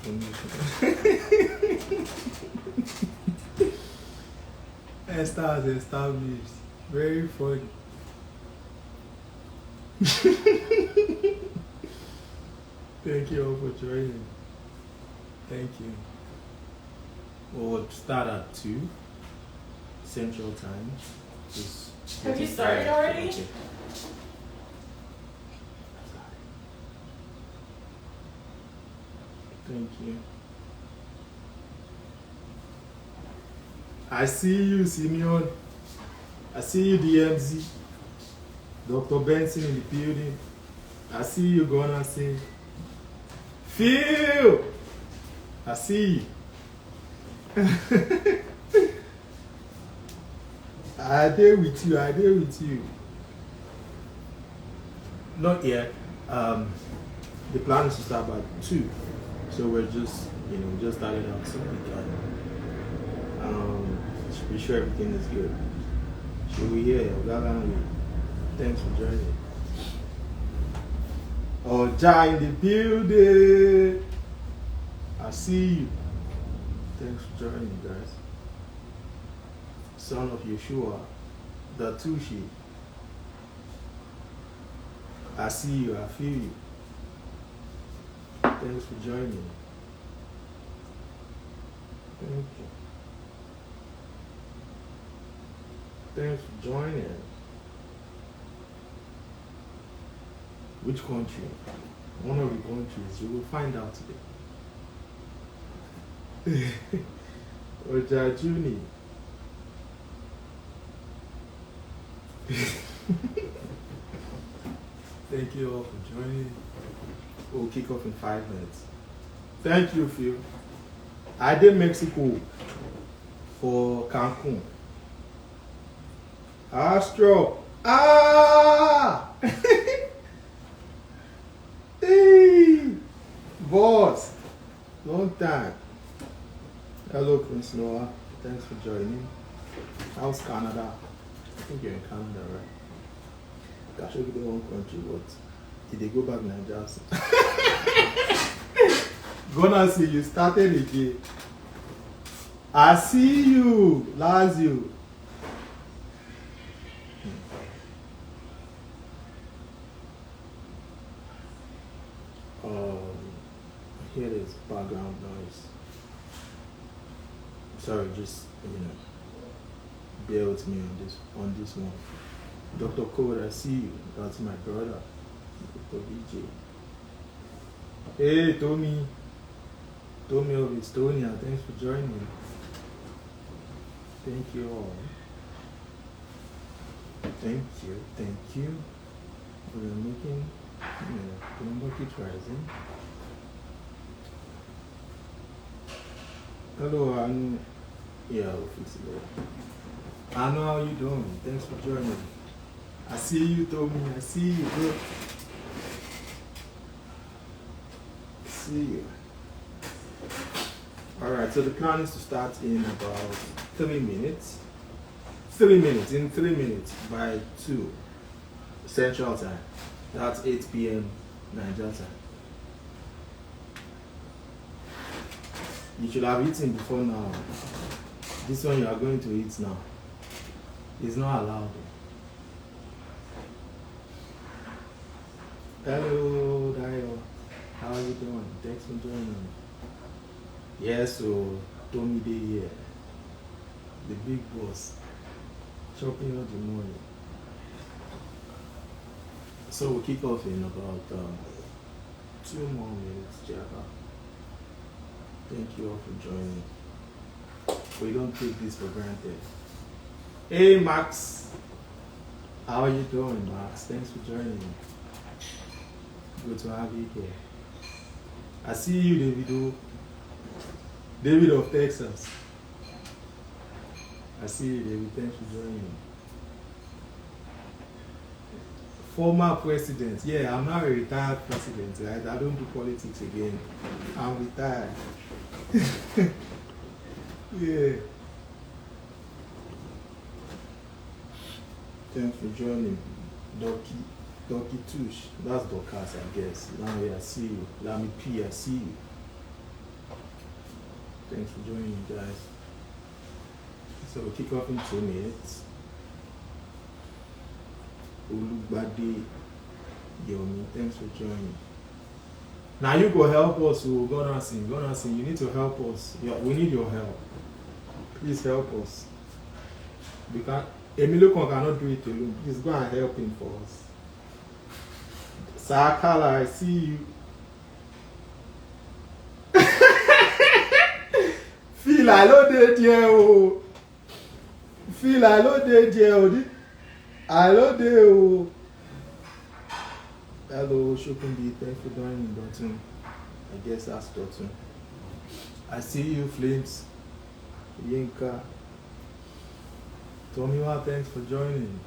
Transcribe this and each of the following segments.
information. Esther has established. Very funny. Thank you all for joining. Thank you. We'll start at 2 Central Time. Have you started already? Okay. Thank you. I see you, Simeon. I see you, DMZ. Dr. Benson in the building. I see you, gonna say. Phil! I see you. I dare with you, I dare with you. Not yet. The plan is to start by 2. So we're just, just started out so we can be sure everything is good. Should we hear? Thanks for joining. Oja in the building. I see you. Thanks for joining, guys. Son of Yeshua, the Tushi. I see you, I feel you. Thanks for joining. Thank you. Thanks for joining. Which country? One of the countries. You will find out today. Ojajuni. Thank you all for joining. We'll kick off in 5 minutes. Thank you, Phil. I did Mexico for Cancun. Astro. Ah! Hey! Boss. Long time. Hello, Prince Noah. Thanks for joining. How's Canada? I think you're in Canada, right? Gosh, look at the one country, but did they go back Nigerians? Gonna see you started again. I see you, Lazio. I hear this background noise. Sorry, just bear with me on this one. Dr. Code, I see you. That's my brother, Dr. VJ. Hey, Tommy of Estonia, thanks for joining. Thank you all. Thank you. We're making, the number keeps rising. Hello, Anu. Yeah, we'll fix it later. Anu, how you doing? Thanks for joining. I see you, Tommy. I see you, bro. See you. Alright, so the plan is to start in about 3 minutes. 3 minutes, in 3 minutes by 2 Central Time. That's 8 p.m. Nigerian time. You should have eaten before now. This one you are going to eat now. It's not allowed. Hello, Dio. How are you doing? Thanks for joining. Yes, so Tommy Day here. The big boss. Chopping out the money. So we'll kick off in about 2 more minutes, Java. Thank you all for joining. We don't take this for granted. Hey, Max. How are you doing, Max? Thanks for joining. Good to have you here. I see you, Davido. David of Texas. I see you, David. Thanks for joining. Former president. Yeah, I'm not a retired president, right? I don't do politics again. I'm retired. Yeah. Thanks for joining. Doki Tush. That's Dorcas, I guess. Now I see you. Lami P, I see you. Thanks for joining, guys. So we'll kick off in 2 minutes. Ulugbade Yomi, thanks for joining. Now you go help us. So go and sing. Go and sing. You need to help us. Yeah, we need your help. Please help us. Because Emilio cannot do it alone. Please go and help him for us. Sakala, I see you. Phil, I know they there. Phil, I know they there. I know they. Hello, Shokundi. Thanks for joining, Dotun. I guess that's Dotun. I see you, Flames. Yinka. Tomiwa, thanks for joining.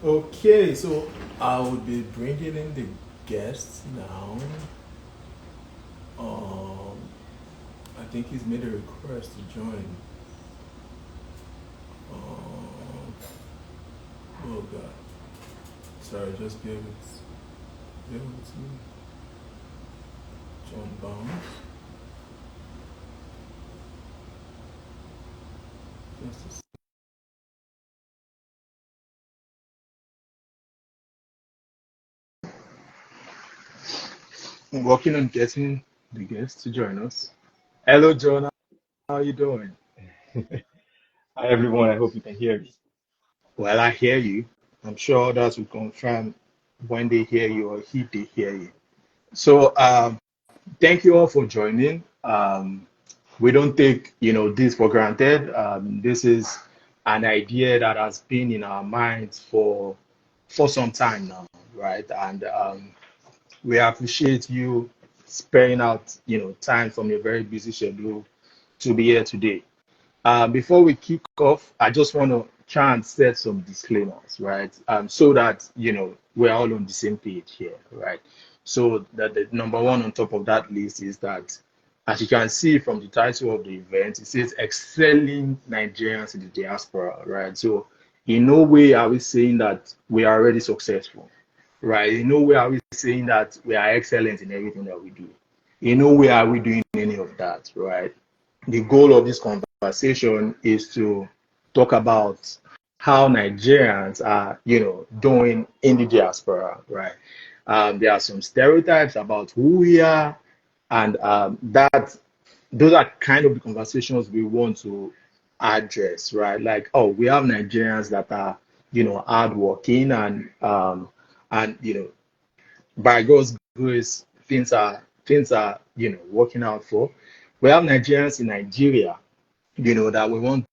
Okay, so I will be bringing in the guests now. I think he's made a request to join. Oh God. Sorry, just bear with me. John Bounds. Just a second. I'm working on getting the guests to join us. Hello, John. How are you doing? Hi everyone, I hope you can hear me. Well, I hear you. I'm sure others will confirm when they hear you or if they hear you. So, thank you all for joining. We don't take, this for granted. This is an idea that has been in our minds for some time now, right? And we appreciate you sparing out, time from your very busy schedule to be here today. Before we kick off, I just want to try and set some disclaimers, right? So that we're all on the same page here, right? So that the number one on top of that list is that, as you can see from the title of the event, it says excelling Nigerians in the diaspora, right? So in no way are we saying that we are already successful, right? In no way are we saying that we are excellent in everything that we do. In no way are we doing any of that, right? The goal of this conversation is to talk about how Nigerians are, doing in the diaspora, right? There are some stereotypes about who we are, and that those are kind of the conversations we want to address, right? Like, oh, we have Nigerians that are, hardworking and by God's grace, things are working out for. We have Nigerians in Nigeria, that we want,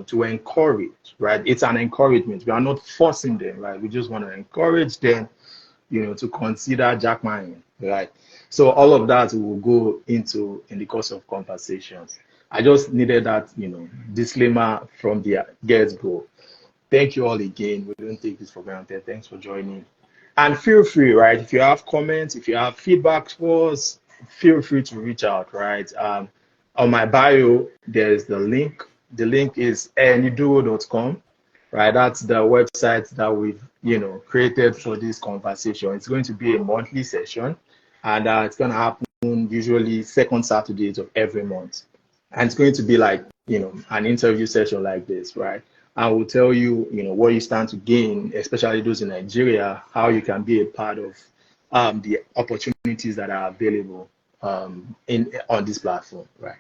to encourage, right? It's an encouragement. We are not forcing them, right? We just want to encourage them, to consider jackmaning, right? So all of that we will go into in the course of conversations. I just needed that, disclaimer from the get-go. Thank you all again. We don't take this for granted. Thanks for joining. And feel free, right? If you have comments, if you have feedback for us, feel free to reach out, right? On my bio, there's the link. The link is eniduo.com, right? That's the website that we've, created for this conversation. It's going to be a monthly session, and it's going to happen usually second Saturdays of every month. And it's going to be like, an interview session like this, right? I will tell you, what you stand to gain, especially those in Nigeria, how you can be a part of the opportunities that are available in on this platform, right?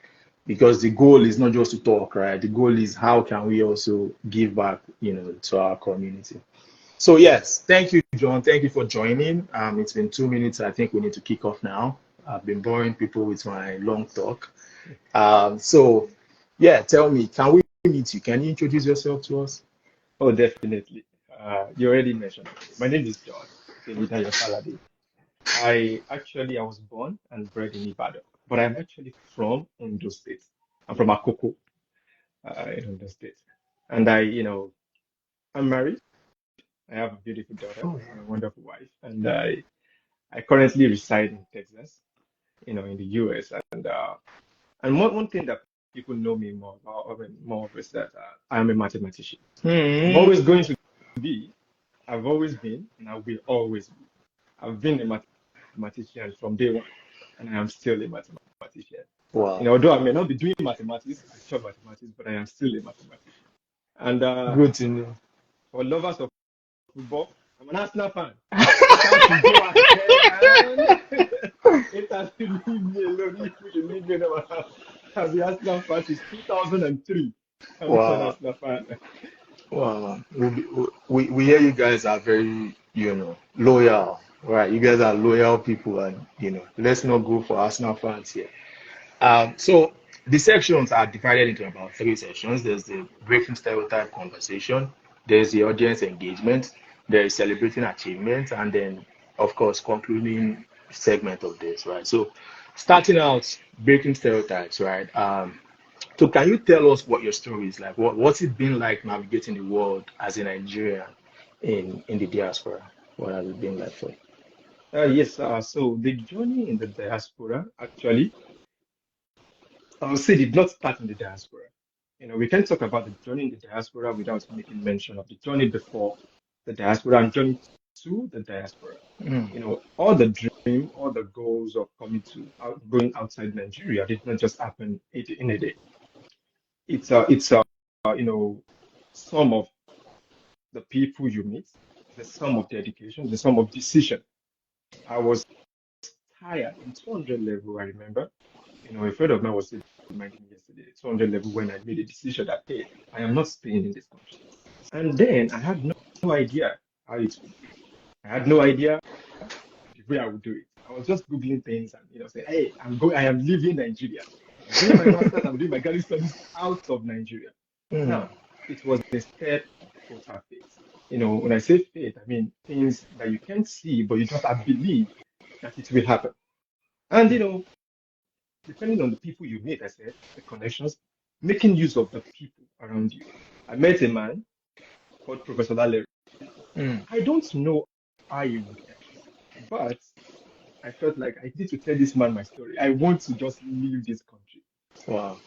Because the goal is not just to talk, right? The goal is how can we also give back, to our community. So yes, thank you, John. Thank you for joining. It's been 2 minutes. I think we need to kick off now. I've been boring people with my long talk. So yeah, tell me, can we meet you? Can you introduce yourself to us? Oh, definitely. You already mentioned it. My name is John David Falade. I was born and bred in Ibadan, but I'm actually from Ondo State. I'm from Akoko, in Ondo State. And I'm married. I have a beautiful daughter Oh, and a wonderful wife. And I currently reside in Texas, in the US. And one thing that people know me more about, or more of, is that I'm a mathematician. I'm hmm. always going to be, I've always been, and I will always be. I've been a mathematician from day one, and I am still a mathematician. Wow. Although I may not be doing mathematics, actual mathematics, but I am still a mathematician. And Good to know. for lovers of football, I'm an Arsenal fan. So time to go ahead and it has to leave me alone. If you should leave me alone, I'll be Arsenal fan since 2003. I'm an Wow. Arsenal fan. Wow. We hear you guys are very, loyal. Right. You guys are loyal people, and let's not go for Arsenal fans here. So the sections are divided into about three sections. There's the breaking stereotype conversation, there's the audience engagement, there is celebrating achievements, and then, of course, concluding segment of this, right? So, starting out breaking stereotypes, right? So, can you tell us what your story is like? What's it been like navigating the world as a Nigerian in the diaspora? What has it been like for you? Yes, so the journey in the diaspora actually, I would say, did not start in the diaspora. We can talk about the journey in the diaspora without making mention of the journey before the diaspora and journey to the diaspora. Mm, All the dream, all the goals of coming to going outside Nigeria did not just happen in a day. It's you know, some of the people you meet, the sum of dedication, the sum of decision. I was tired in 200 level, I remember. A friend of mine was reminding me yesterday, 200 level, when I made a decision that, hey, I am not staying in this country. And then I had no idea how it would be. I had no idea the way I would do it. I was just Googling things and, saying, hey, I am leaving Nigeria. I'm doing my master's, I'm doing my graduate studies out of Nigeria. mm, Now, it was a step total faith. When I say faith, I mean things that you can't see, but you just have believe that it will happen. And, depending on the people you meet, I said, the connections, making use of the people around you. I met a man called Professor Lale. mm. I don't know how he would end, but I felt like I need to tell this man my story. I want to just leave this country. Wow.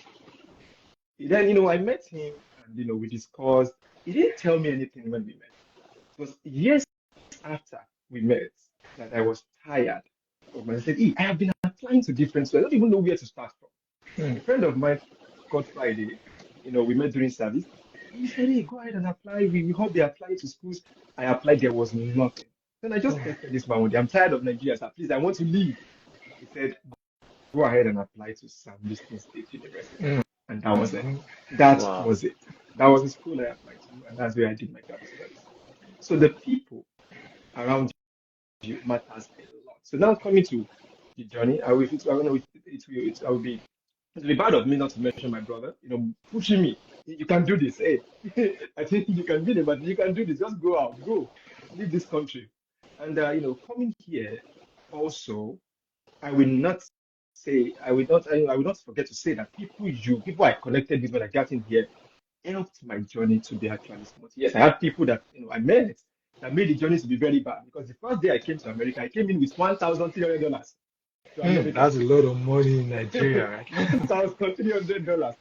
Then, I met him and, we discussed. He didn't tell me anything when we met. It was years after we met that I was tired of my. I said, hey, I have been applying to different schools. I don't even know where to start from. Mm, A friend of mine called Friday, we met during service. He said, hey, go ahead and apply. We hope they apply to schools. I applied, there was nothing. Then I just texted this man one day, I'm tired of Nigeria, sir. Please, I want to leave. He said, go ahead and apply to Sam Houston State University. mm, And that was it. mhm. That Wow. was it. That was the school I applied to, and that's where I did my graduate studies. So the people around you matters a lot. So now coming to the journey, I don't know, I will be it'll be bad of me not to mention my brother, pushing me. You can do this. Hey, I think you can do it, but you can do this. Just go out, go, leave this country. And coming here also, I will not I will not forget to say that people I connected with when I got in here helped my journey to be actually smooth. Yes, I had people that I met that made the journey to be very bad because the first day I came to America, I came in with $1,300 to America. That's a lot of money in Nigeria, right? $1,300.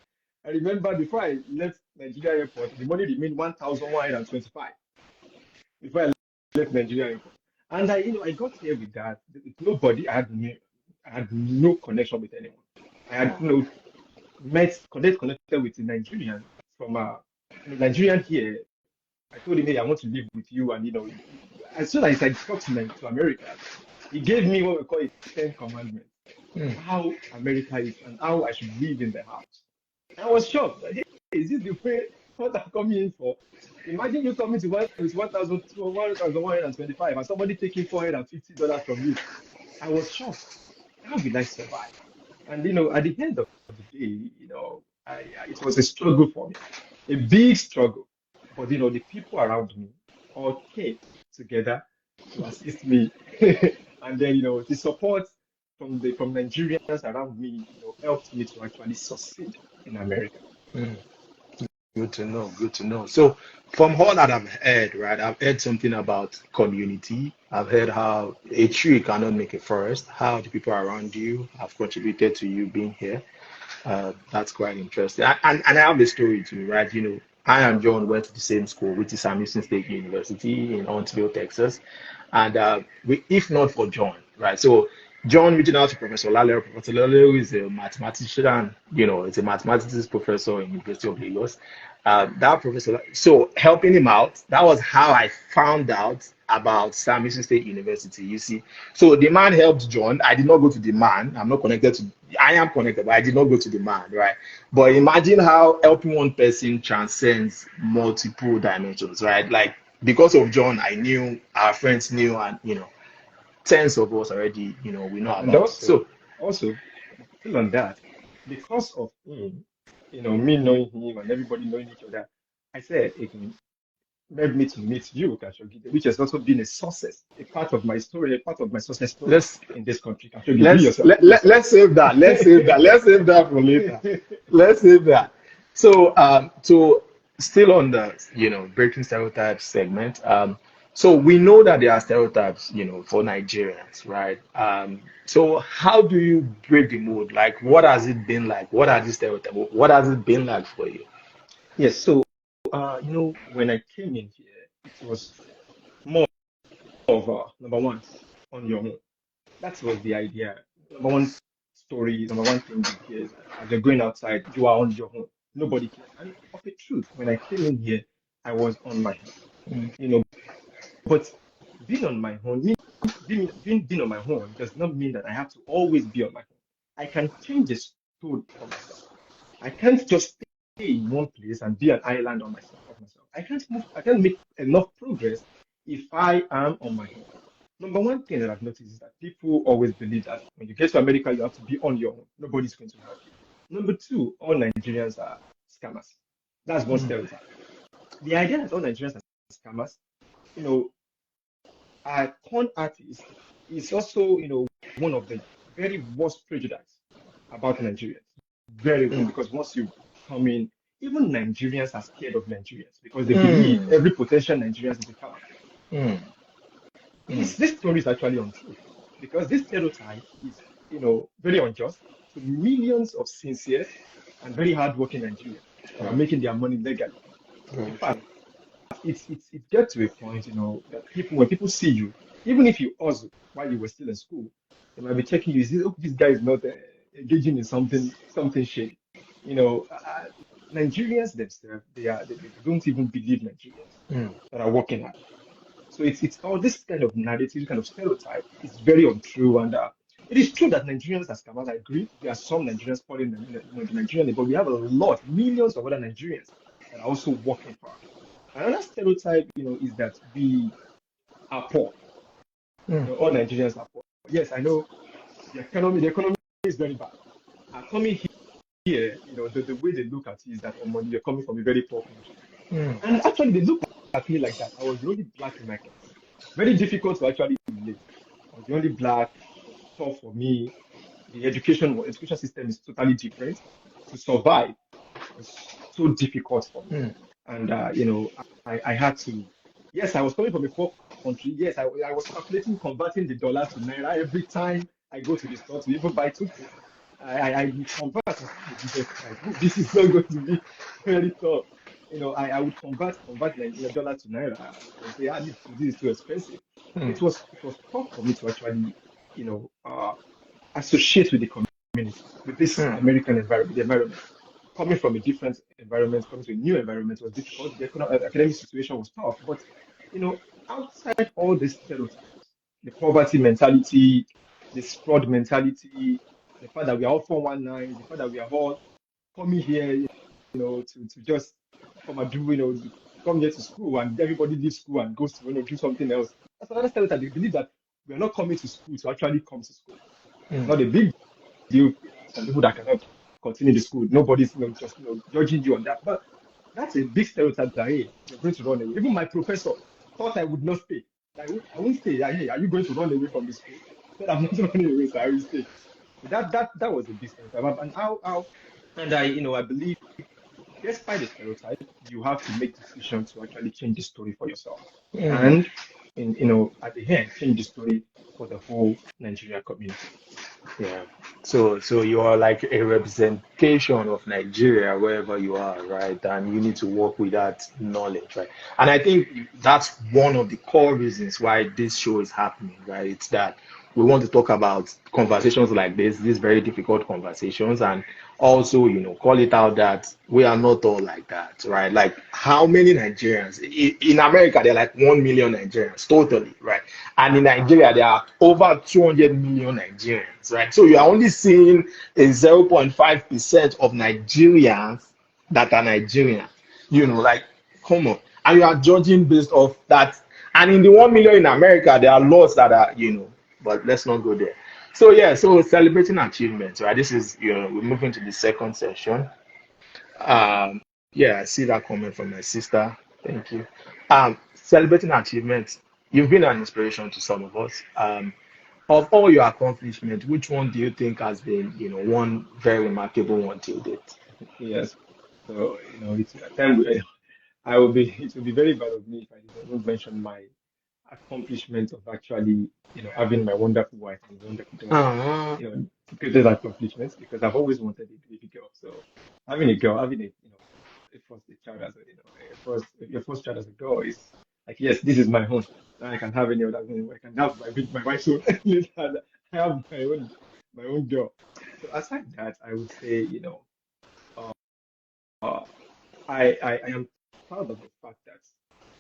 I remember before I left Nigeria airport, the money remained 1,125 before I left Nigeria airport. And I got here with that. With nobody. I had no connection with anyone. I had, connected with a Nigerian from Nigerian here. I told him, hey, I want to live with you. And, as soon as I got to America, he gave me what we call a 10 commandments, Mm, how America is and how I should live in the house. I was shocked. Like, hey, is this the way what I'm coming in for? Imagine you coming to one with 1,125 and somebody taking $450 from you. I was shocked. How will I survive? And at the end of the day, it was a struggle for me, a big struggle. But the people around me all came together to assist me, and then the support from Nigerians around me, helped me to actually succeed in America. mm. Good to know. Good to know. So, from all that I've heard, right, I've heard something about community. I've heard how a tree cannot make a forest, how the people around you have contributed to you being here. That's quite interesting. And I have a story too, right? I and John went to the same school, which is Sam Houston State University in Huntsville, Texas. And if not for John, right? So John reaching out to Professor Lalero. Professor Lalero is a mathematician, it's a mathematics professor in University of Lagos. That professor, so helping him out, that was how I found out about Sam Houston State University. You see, so the man helped John. I did not go to the man. I'm not connected to. I am connected, but I did not go to the man, right? But imagine how helping one person transcends multiple dimensions, right? Like because of John, I knew our friends knew, and tens of us already, we know And about it. So also, still on that, because of him, me knowing him and everybody knowing each other, I said it made me to meet you, Khashoggi, which has also been a success, a part of my story, a part of my success story let's in this country. Khashoggi, be let's yourself, let, be let, yourself. let's save that. Let's save that for later. Let's save that. So still on the breaking stereotypes segment. So we know that there are stereotypes, for Nigerians, right? So how do you break the mold? Like, what has it been like? What are these stereotypes? What has it been like for you? Yes, so when I came in here, it was more of number one, on your own. That was the idea. Number one story, number one thing you hear is that as you're going outside, you are on your own. Nobody cares. And of a truth, when I came in here, I was on my own. Mm, But being on my own, being on my own does not mean that I have to always be on my own. I can change the story for myself. I can't just stay in one place and be an island on myself of myself. I can't move, I can't make enough progress if I am on my own. Number one thing that I've noticed is that people always believe that when you get to America, you have to be on your own. Nobody's going to help you. Number two, all Nigerians are scammers. That's one mm, stereotype. The idea that all Nigerians are scammers, you know, a con artist is also, one of the very worst prejudice about Nigerians. Very worst, mm, because once you come in, even Nigerians are scared of Nigerians because they believe mm, every potential Nigerian is a counterfeit. mm, mm, This story is actually untrue because this stereotype is, very unjust to millions of sincere and very hardworking Nigerians that are mm, making their money legally. In mm, fact, it gets to a point, that when people see you, even if you hustle while you were still in school, they might be checking you. See, oh, this guy is not engaging in something shady. You know, Nigerians themselves, they don't even believe Nigerians mm, that are working hard. So it's all this kind of narrative, kind of stereotype is very untrue. And it is true that Nigerians are scammers. I agree. There are some Nigerians calling them, the Nigerian, but we have a lot, millions of other Nigerians that are also working hard. Another stereotype, is that we are poor. mm, All Nigerians are poor. Yes, I know the economy is very bad. Coming here, the way they look at you is that, oh, money, you're coming from a very poor country. mm, And actually, they look at me like that. I was the only black in my class. Very difficult to actually relate. I was the only black. It was tough for me. The education system is totally different. To survive was so difficult for me. mm, And I had to. Yes, I was coming from a poor country. Yes, I was calculating converting the dollar to naira every time I go to the store to even buy toothpaste. I would convert. I said, "Oh, Jesus Christ, this is not going to be very tough." I would convert like dollar to naira and say, "Ah, this is too expensive." So mm, it was tough for me to actually, associate with the community, with this mm, American environment, the environment. Coming from a different environment, coming to a new environment was difficult. The academic situation was tough, but outside all these stereotypes, the poverty mentality, this fraud mentality, the fact that we are all 419, the fact that we are all coming here, to just come and do, come here to school and everybody leaves school and goes to, do something else. That's another stereotype. They believe that we are not coming to school to actually come to school. It's mm, not a big deal. Some people that cannot continue the school, nobody's, just, judging you on that. But that's a big stereotype that, hey, you're going to run away. Even my professor thought I would not stay. I won't stay. Yeah, hey, are you going to run away from the school? I said, I'm not running away, so I will stay. So that was a big stereotype. And I believe, despite the stereotype, you have to make decisions to actually change the story for yourself. mm. And at the end, change the story for the whole Nigerian community. Yeah. So you are like a representation of Nigeria wherever you are, right? And you need to work with that knowledge, right? And I think that's one of the core reasons why this show is happening, right? It's that we want to talk about conversations like this, these very difficult conversations, and also, call it out that we are not all like that, right? Like, how many Nigerians in America? There are like 1 million Nigerians totally, right? And in Nigeria, there are over 200 million Nigerians, right? So you are only seeing a 0.5% of Nigerians that are Nigerian, like, come on. And you are judging based off that. And in the 1 million in America, there are laws that are, but let's not go there. So yeah, so celebrating achievements, right? This is, we're moving to the second session. Yeah, I see that comment from my sister. Thank you. Celebrating achievements. You've been an inspiration to some of us. Of all your accomplishments, which one do you think has been, one very remarkable one till date? Yes. So, it's a time I will be, it will be very bad of me if I did not mention my accomplishment of actually, having my wonderful wife and wonderful daughter, Uh-huh. greatest accomplishments because I've always wanted a baby girl. So having a girl, having a child as your first child as a girl is like, yes, this is my own. Now I can have any other thing. I can have my wife's own. Later, I have my own girl. So aside that, I would say, uh, uh, I am proud of the fact that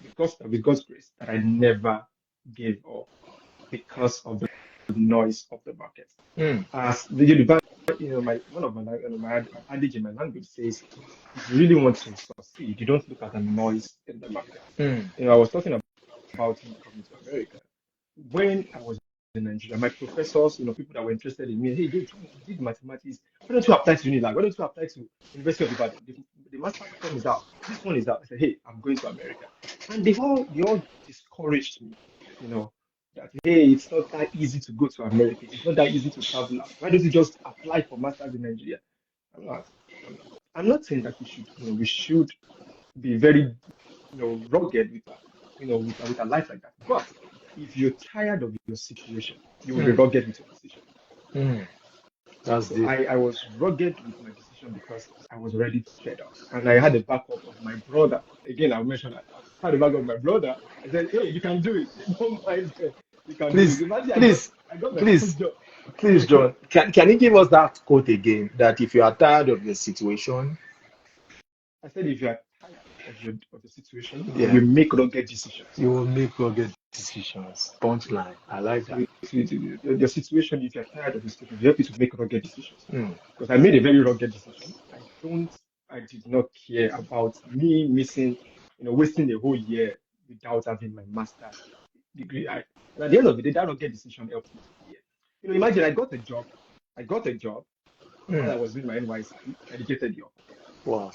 with God's grace, that I never gave up because of the noise of the market. Mm, As the Yoruba, my one of my adage in my language says, if you really want to succeed, you don't look at the noise in the market. mm, I was talking about me coming to America. When I was in Nigeria, my professors, people that were interested in me, hey, dude, you did mathematics. Why don't you apply to Unilag? Why don't you apply to University of Ibadan? The master form is out. This one is out. I said, hey, I'm going to America. And they all discouraged me, you know, that, hey, it's not that easy to go to America. It's not that easy to travel out. Why don't you just apply for masters in Nigeria? I'm not, I'm not saying that we should be very rugged with a life like that. But if you're tired of your situation, you will be mm, rugged with your decision. mm. That's So deep. I was rugged with my decision because I was already fed up. And I had the backup of my brother. Again, I'll mention that. I had the backup of my brother. I said, hey, you can do it. Don't mind them. You can do it. Please, Imagine please, I got my please, first job. please, John. Can you give us that quote again? That if you are tired of the situation, I said, if you are tired of the situation, you yeah, will make rugged decisions. you will make rugged decisions. Punchline. I like So that. your situation, if you're tired of the situation, you help you to make rugged decisions. Mm, Because I made a very rugged decision. I did not care about me missing, wasting a whole year without having my master's degree. And at the end of the day, that rugged decision helped me to be here. Imagine I got a job while mm. I was doing my NYC. I rejected the offer Wow.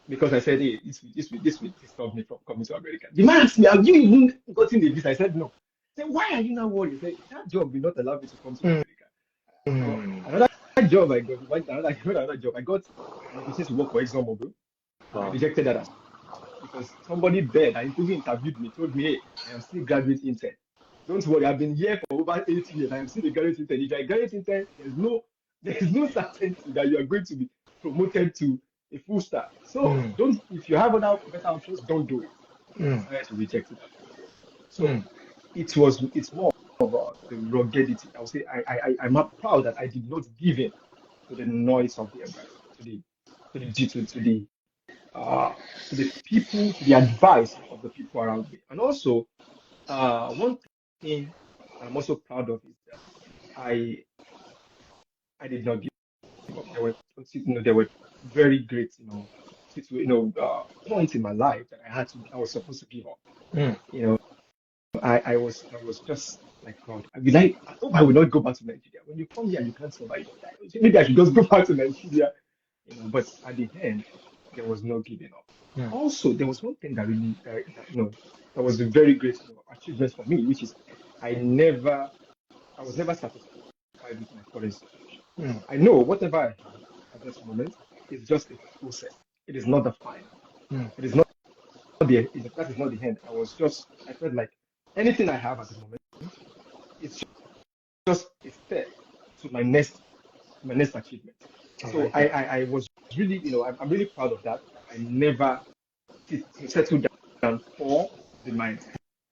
because I said, hey, this will disturb me from coming to America. The man asked me, have you even gotten the visa? I said, no. I said, why are you now worried? He said, that job will not allow me to come to Mm, America. So mm. another job I got, another job. I got an opportunity to work for ExxonMobil, and I Wow. rejected that as because somebody there that even interviewed me told me, hey, I am still graduate intern. Don't worry, I've been here for over 8 years. I am still a graduate intern. If you're a graduate intern, there's no certainty that you are going to be promoted to a full staff. So Mm, don't if you have other better options, don't do it. So I mm, decided to reject it as well. So mm, it's more about the ruggedity. I would say I'm not proud that I did not give in to the noise of the environment, uh, to the people, to the advice of the people around me. And also, one thing I'm also proud of is that I I did not give up. There were very great, points in my life that I was supposed to give up. mm. You know, I was just like, God, I hope I will not go back to Nigeria. When you come here, you can't survive. Maybe I should just go back to Nigeria. But at the end, there was no giving up. Mm. Also, there was one thing that really, that was a very great, achievement for me, which is I never, I was never satisfied with my current situation. Mm. I know whatever I have at this moment is just a process. It is not the final. Mm. It is not that is not the end. I felt like anything I have at the moment is just a step to my next achievement. I So like I, that. I, I was really, I'm really proud of that. I never settled down for the minor.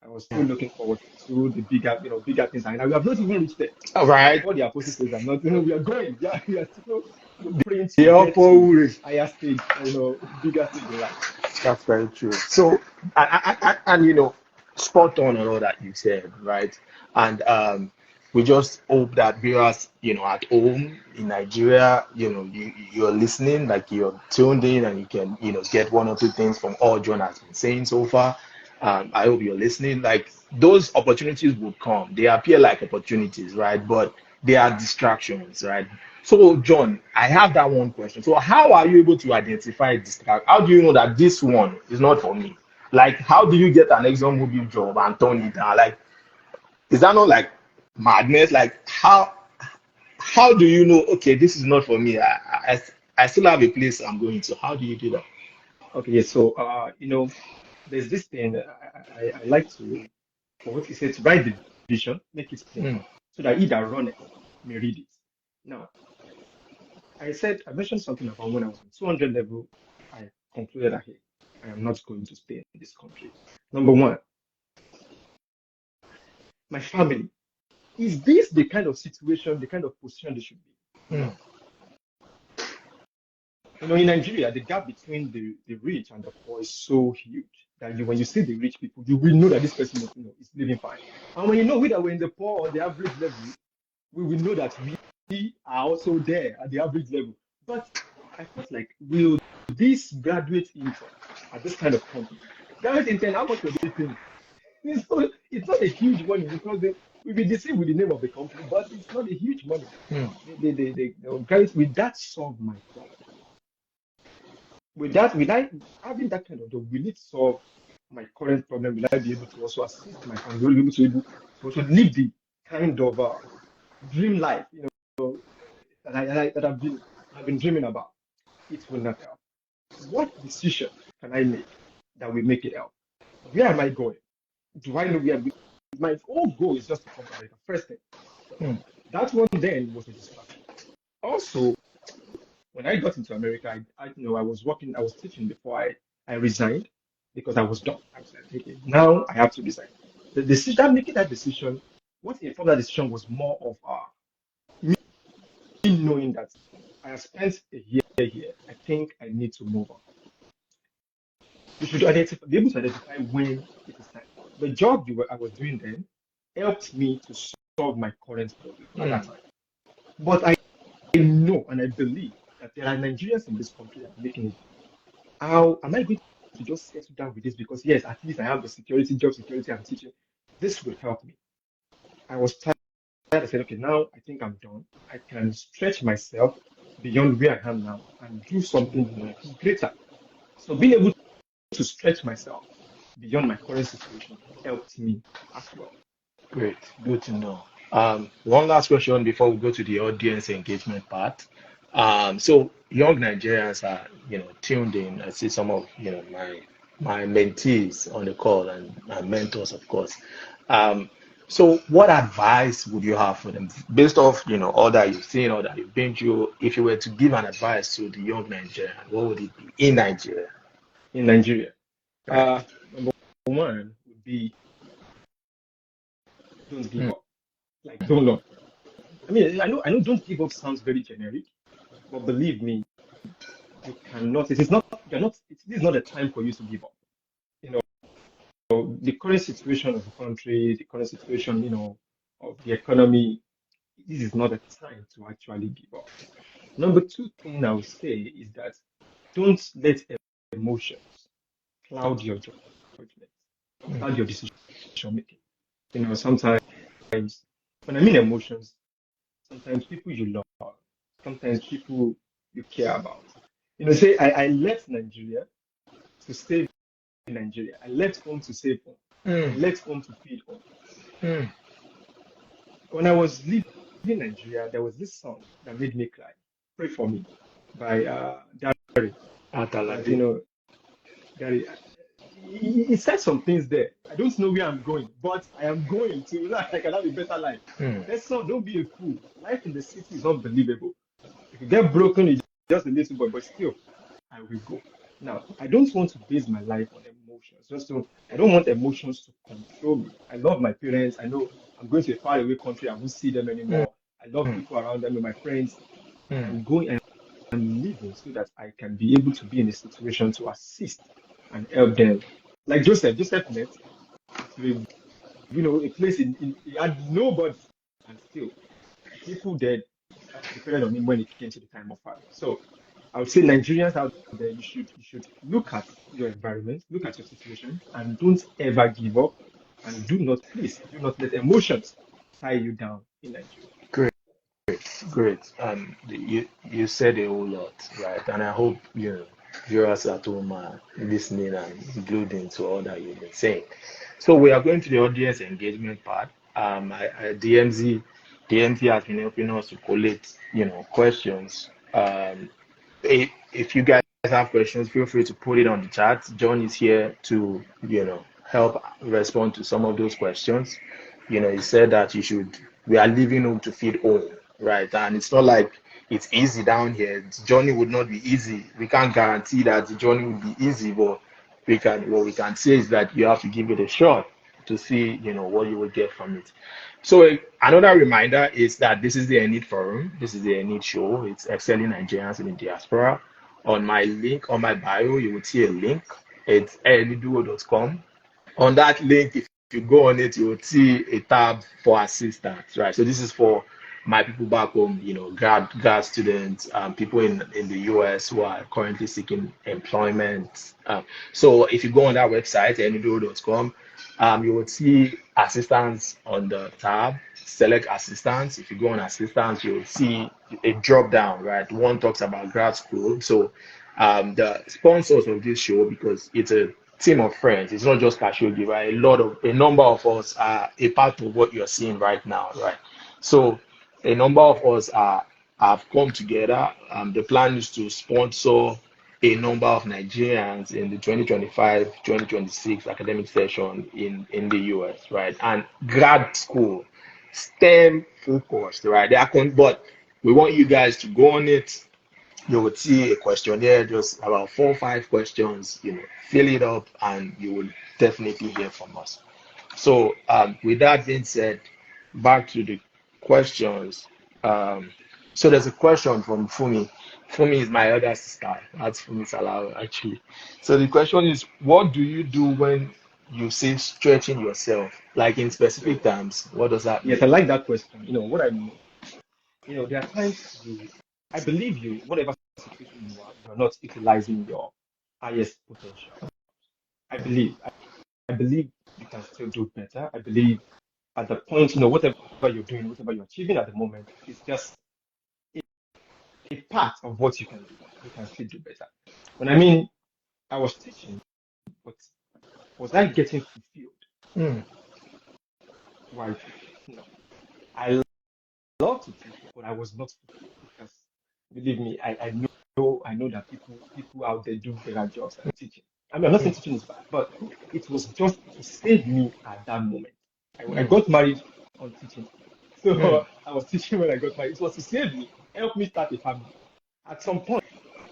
I was still looking forward to the bigger things. And we have not even reached there. All right. All the apostles says I'm not, we are going. Yeah, we are still praying to The get to upper higher stage, bigger stage in life. That's very true. So, and spot on all that you said, right? And we just hope that viewers, at home in Nigeria, you're listening, like you're tuned in, and you can, get one or two things from all John has been saying so far. I hope you're listening. Like those opportunities will come. They appear like opportunities, right? But they are distractions, right? So, John, I have that one question. So, how are you able to identify distract? How do you know that this one is not for me? Like, how do you get an ExxonMobil job and turn it down? Like, is that not like madness? Like, how do you know? Okay, this is not for me. I still have a place I'm going to. How do you do that? Okay, yeah, so there's this thing I like to, for what he said, to write the vision, make it plain, Hmm. so that he that runneth may read it. Now, I mentioned something about when I was on 200 level, I concluded that hey, I am not going to stay in this country. Number one, my family. Is this the kind of situation, the kind of position they should be? Hmm. No. In Nigeria, the gap between the rich and the poor is so huge that when you see the rich people, you will know that this person is living fine. And when you know we that we're in the poor on the average level, we will know that we are also there at the average level. But I felt like, will this graduate intern at this kind of company, graduate intern, how much were they paying? It's not a huge money because we be deceived with the name of the company, but it's not a huge money. Hmm. Guys, will that solve my problem? Will I having that kind of job, will it solve my current problem? Will I be able to also assist my family? Will I be to also live the kind of dream life, that I've been dreaming about? It will not help. What decision can I make that will make it help? Where am I going? Do I know where I'm going? My whole goal is just to come to America. First thing. So Hmm. that one then was a distraction. Also, when I got into America, I was working, I was teaching before I resigned because I was done. I was like, okay, now I have to resign. The decision, making that decision, what informed that decision was more of me knowing that I have spent a year here. I think I need to move on. We should be able to identify when it is time. The job I was doing then helped me to solve my current problem at Hmm. that time. But I know and I believe that there are Nigerians in this country that are making it. How am I going to just settle down with this? Because yes, at least I have the job security I'm teaching. This will help me. I was tired. I said, okay, now I think I'm done. I can stretch myself beyond where I am now and do something Nice. greater. So being able to stretch myself beyond my current situation helped me as well. Great. Good to know. One last question before we go to the audience engagement part. So young Nigerians are, tuned in. I see some of, my mentees on the call and my mentors, of course. So what advice would you have for them based off, all that you've seen, all that you've been through? If you were to give an advice to the young Nigerian, what would it be in Nigeria? In Nigeria, Right. number one would be don't give Hmm. up. Like don't learn. I mean, I know, don't give up sounds very generic, but believe me, you cannot. It is not. You're not. This is not a time for you to give up. You the current situation of the country, the current situation, of the economy. This is not a time to actually give up. Number two thing I would say is that don't let emotions cloud your judgment, cloud your decision making. Sometimes when I mean emotions, sometimes people you love, sometimes people you care about. Say I left Nigeria to stay in Nigeria. I left home to save home. I Hmm. left home to feed home. Hmm. When I was leaving Nigeria, there was this song that made me cry. Pray for me by Dari. That Atalade. Dari. He said some things there. I don't know where I'm going, but I am going to. I can have a better life. Hmm. Let's not don't be a fool. Life in the city is unbelievable. If you get broken, it's just a little boy, but still, I will go. Now, I don't want to base my life on emotions. I don't want emotions to control me. I love my parents. I know I'm going to a faraway country. I won't see them mm, anymore. I love mm, people around them, my friends. mm. I'm going and I'm living so that I can be able to be in a situation to assist and help them. Like Joseph. Joseph left to a place he had nobody, and still people there depended on him when it came to the time of famine. So I would say Nigerians out there, you should look at your environment, look at your situation, and don't ever give up. And please, do not let emotions tie you down in Nigeria. Great, great. You said a whole lot, right? And I hope viewers at home are listening and glued into all that you've been saying. So we are going to the audience engagement part. DMZ has been helping us to collate, questions. If you guys have questions, feel free to put it on the chat. John is here to, help respond to some of those questions. He said that we are leaving home to feed home, right? And it's not like it's easy down here. The journey would not be easy. We can't guarantee that the journey would be easy, but what we can say is that you have to give it a shot to see, what you will get from it. So another reminder is that this is the Enid Forum. This is the Enid show. It's excelling Nigerians in the diaspora. On my link, on my bio, you will see a link. It's eniduo.com. On that link, if you go on it, you will see a tab for assistance, right? So this is for my people back home, grad students, people in the US who are currently seeking employment. So if you go on that website, eniduo.com, you will see assistance on the tab. Select assistance. If you go on assistance, you'll see a drop down, right? One talks about grad school. So the sponsors of this show, because it's a team of friends, it's not just Khashoggi, right? A number of us are a part of what you're seeing right now, right? So a number of us have come together. The plan is to sponsor a number of Nigerians in the 2025-2026 academic session in the US, right? And grad school, STEM focused, right? But we want you guys to go on it. You would see a questionnaire, just about 4 or 5 questions, fill it up, and you will definitely hear from us. So, with that being said, back to the questions. So there's a question from Fumi. Fumi is my other sister. That's Fumi Salau, actually. So the question is, what do you do when you say stretching yourself? Like in specific terms, what does that Yes, mean? I like that question. What I mean. There are times I believe whatever situation you're not utilizing your highest potential. I believe, I believe you can still do better. I believe at the point, whatever you're doing, whatever you're achieving at the moment is just a part of what you can do. You can still do better. When I mean, I was teaching, but was I getting fulfilled Hmm. while teaching? No. I love to teach, but I was not fulfilled because believe me, I know that people out there do better jobs than teaching. I mean, I'm not saying teaching is bad, but it was just to save me at that moment. I Hmm. got married on teaching. Hmm. So I was teaching when I got married. It was to save me, help me start a family. At some point,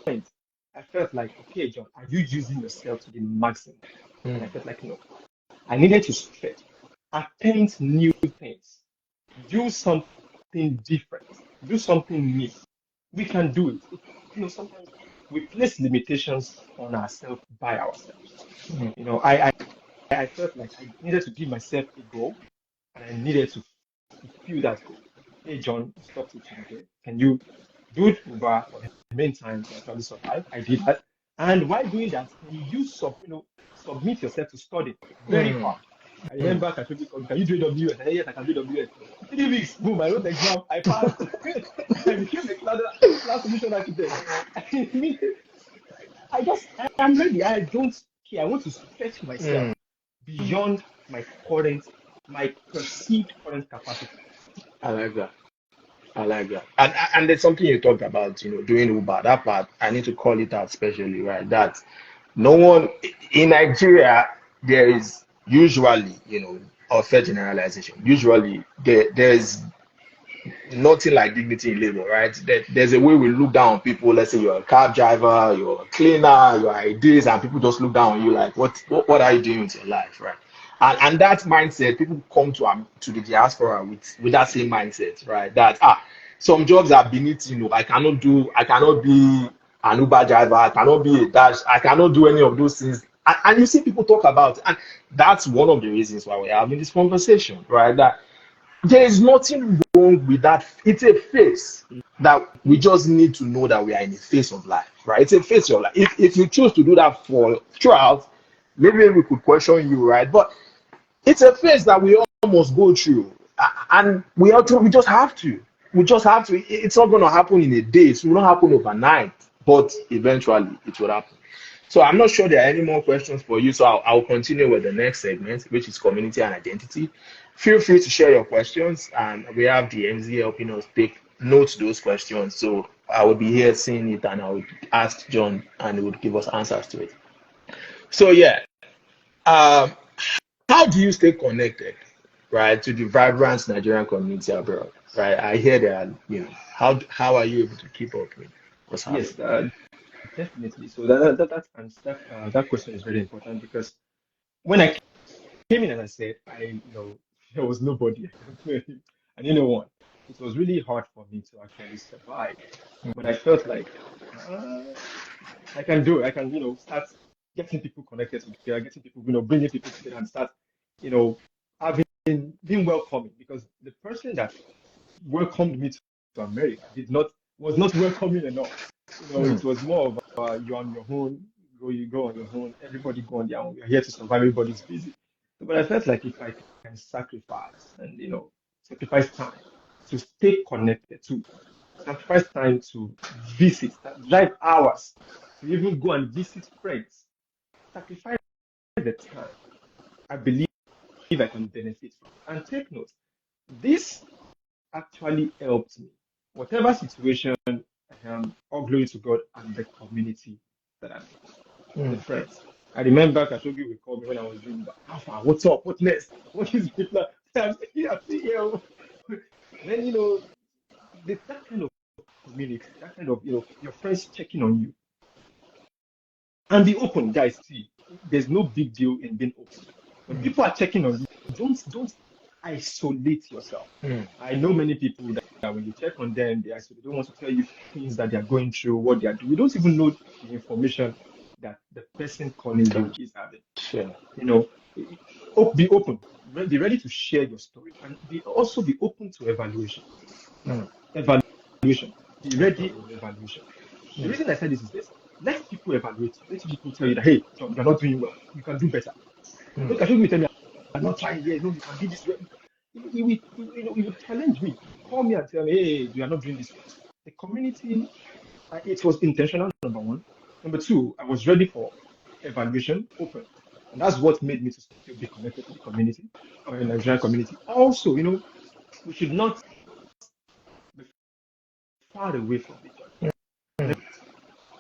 I felt like, okay, John, are you using yourself to the maximum? Hmm. And I felt like, no, I needed to stretch, attempt new things, do something different, do something new. We can do it. Sometimes we place limitations on ourselves by ourselves. Hmm. I felt like I needed to give myself a goal and I needed to fulfill that goal. Hey, John, stop teaching, okay? Can you do it Uber for the meantime to actually survive? I did that. And while doing that, can you submit yourself to study very Hmm. hard? I Hmm. remember Kashoggi called me, can you do AWS? I said, yes, I can do AWS. 3 weeks, boom, I wrote the exam, I passed. I became a cloud solution architect. I mean, I'm ready. I don't care. I want to stretch myself Hmm. beyond my perceived current capacity. I like that. I like that. And there's something you talked about, doing Uber. That part, I need to call it out specially, right? That no one in Nigeria, there is usually, unfair generalization. Usually, there's nothing like dignity in labor, right? There's a way we look down on people. Let's say you're a cab driver, you're a cleaner, you're this, and people just look down on you like, what are you doing with your life, right? And that mindset, people come to the diaspora with that same mindset, right? That some jobs are beneath, I cannot be an Uber driver, I cannot be a dash, I cannot do any of those things. And you see people talk about it, and that's one of the reasons why we're having this conversation, right? That there is nothing wrong with that. It's a phase that we just need to know that we are in a phase of life, right? It's a phase of life. If you choose to do that for throughout, maybe we could question you, right? But it's a phase that we all must go through, and we just have to. We just have to. It's not going to happen in a day. It will not happen overnight, but eventually it will happen. So I'm not sure there are any more questions for you. So I'll continue with the next segment, which is community and identity. Feel free to share your questions, and we have the MZ helping us take note those questions. So I will be here seeing it, and I will ask John, and he would give us answers to it. So yeah, um, how do you stay connected, right, to the vibrant Nigerian community abroad? Right, I hear that. How are you able to keep up with what's happening? Yes, definitely. So that question is very important because when I came in and I said there was nobody, I knew no one. It was really hard for me to actually survive, but I felt like uh, I can do it. I can start getting people connected together, getting people bringing people together and start you know having being welcoming because the person that welcomed me to America did not was not welcoming enough. Hmm. It was more of you're on your own, you go on your own, everybody go on their own. We're here to survive, everybody's busy. But I felt like if I can sacrifice and sacrifice time to stay connected, to sacrifice time to visit, drive hours to even go and visit friends, sacrifice the time, I believe I can benefit from it. And take note, this actually helped me. Whatever situation I am, all glory to God and the community that I'm in, Hmm. the friends. I remember Kashogi would call me when I was doing that. How far? What's up? What next? What is the plan? I'm saying, I'm still here. Then, that kind of community, that kind of, your friends checking on you and be open, guys. See, there's no big deal in being open. When people are checking on you, don't isolate yourself. Hmm. I know many people that when you check on them, they don't want to tell you things that they are going through, what they are doing. You don't even know the information that the person calling you is having. Sure. You know, be open, be ready to share your story, and also be open to evaluation. Hmm. Evaluation. Be ready Evaluation. for evaluation. The Hmm. reason I said this is this: let people evaluate you. Let people tell you that, hey, John, you're not doing well. You can do better. Hmm. Look, I should be telling me I'm not trying here. No, you can do this way. He would challenge me, call me and tell me, hey, you are not doing this well. The community, it was intentional, number one. Number two, I was ready for evaluation, open. And that's what made me to still be connected to the community, or the Nigerian community. Also, we should not be far away from each other. And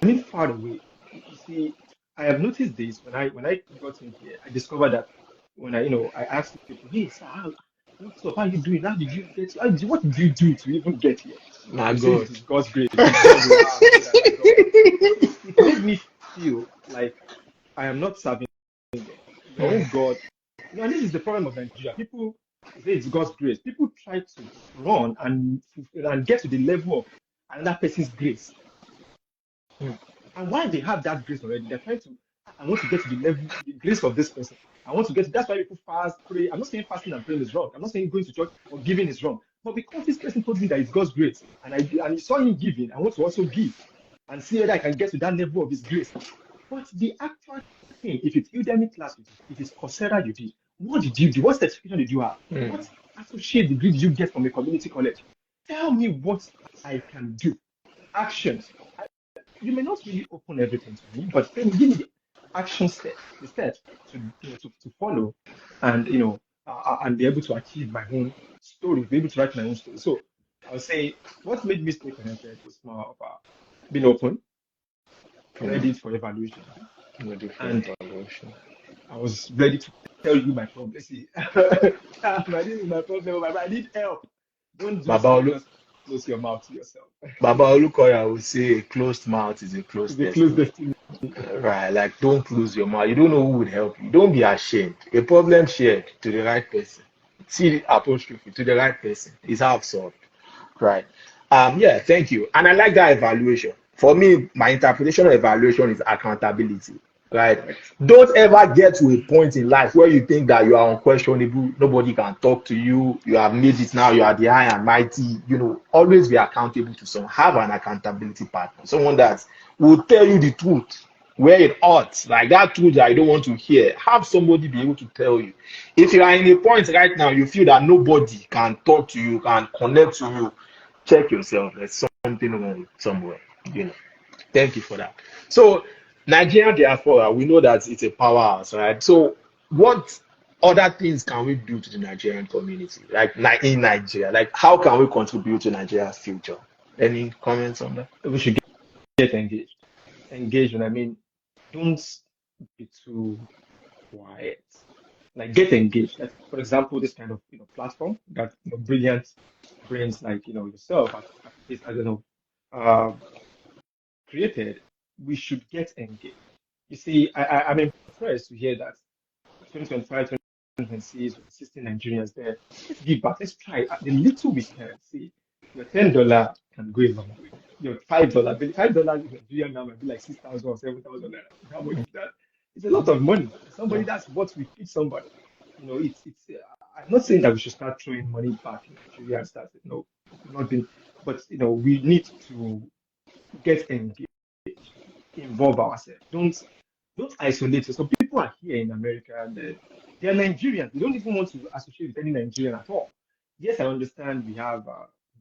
I mean far away. You see, I have noticed this when I got in here. I discovered that when I asked people, hey, sir, what's up? How you doing? How did you get? What did you do to even get here? My They say God. it is God's grace. It's God. Good and God. It made me feel like I am not serving God. Your Hmm. own God. And this is the problem of Nigeria. People say it's God's grace. People try to run and get to the level of another person's grace. Hmm. And while they have that grace already, they're trying to, I want to get to the level, the grace of this person. I want to get, that's why people fast, pray. I'm not saying fasting and praying is wrong. I'm not saying going to church or giving is wrong. But because this person told me that it's God's grace and I saw him giving, I want to also give and see whether I can get to that level of his grace. But the actual thing, if it's Udemy class you did, if it's Coursera you did, what did you do? What certification did you have? Hmm. What associate degree did you get from a community college? Tell me what I can do. Actions. You may not really open everything to me, but then give me the action steps, the steps to follow, and and be able to achieve my own story, be able to write my own story. So I would say what made me stay connected is more of being open, Hmm. ready for evaluation, Ready for and evaluation. I was ready to tell you my problem. See, this is my problem, but I need help. Don't Baba just Olu, just close your mouth to yourself. Baba Olukoya will say a closed mouth is a closed It's a closed destiny. destiny. Right, like don't close your mouth. You don't know who would help you. Don't be ashamed. A problem shared to the right person. See the apostrophe to the right person is half solved. Right. Yeah, thank you. And I like that evaluation. For me, my interpretation of evaluation is accountability. Right. Correct. Don't ever get to a point in life where you think that you are unquestionable, nobody can talk to you, you have made it now, you are the high and mighty. Always be accountable to someone. Have an accountability partner, someone that will tell you the truth where it hurts, like that truth that I don't want to hear. Have somebody be able to tell you. If you are in a point right now, you feel that nobody can talk to you, can connect to you, check yourself. There's something wrong somewhere. You know. Thank you for that. So, Nigerian diaspora, we know that it's a powerhouse, right? So, what other things can we do to the Nigerian community, like in Nigeria? Like, how can we contribute to Nigeria's future? Any comments on that? We should get engaged. Engagement. I mean, don't be too quiet. Like get engaged. Like for example, this kind of platform that brilliant brains like yourself at this I don't know uh, created. We should get engaged. You see, I'm impressed to hear that 2025, 2026, 16 Nigerians there. Let's give back. Let's try the little we can. See, your $10 can go a long way. Your $5 in Nigeria now might be like 6,000 or 7,000 naira. How much is that? It's a lot of money. Somebody that's what we feed somebody. It's. I'm not saying that we should start throwing money back in Nigeria and start. Nothing. But we need to get engaged, involve ourselves. Don't isolate yourself. So people are here in America and they are Nigerians. They don't even want to associate with any Nigerian at all. Yes, I understand we have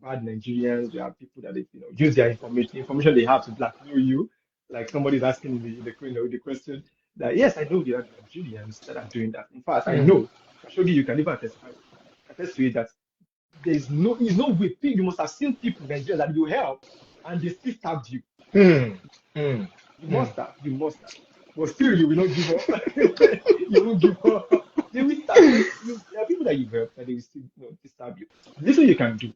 bad Nigerians. We have people that use their information they have to blackmail you. Like somebody's asking in the question that yes, I know there are Nigerians that are doing that. In fact, I Mm, know. Shogi, you can even attest to it that there's no way. You must have seen people in Nigeria that you help and they still stabbed you. mm, mm, You mm. must have. You must have. But still, you will not give up. You won't give up. They will stab you. There are people that you've helped and they will still disturb you. Little you can do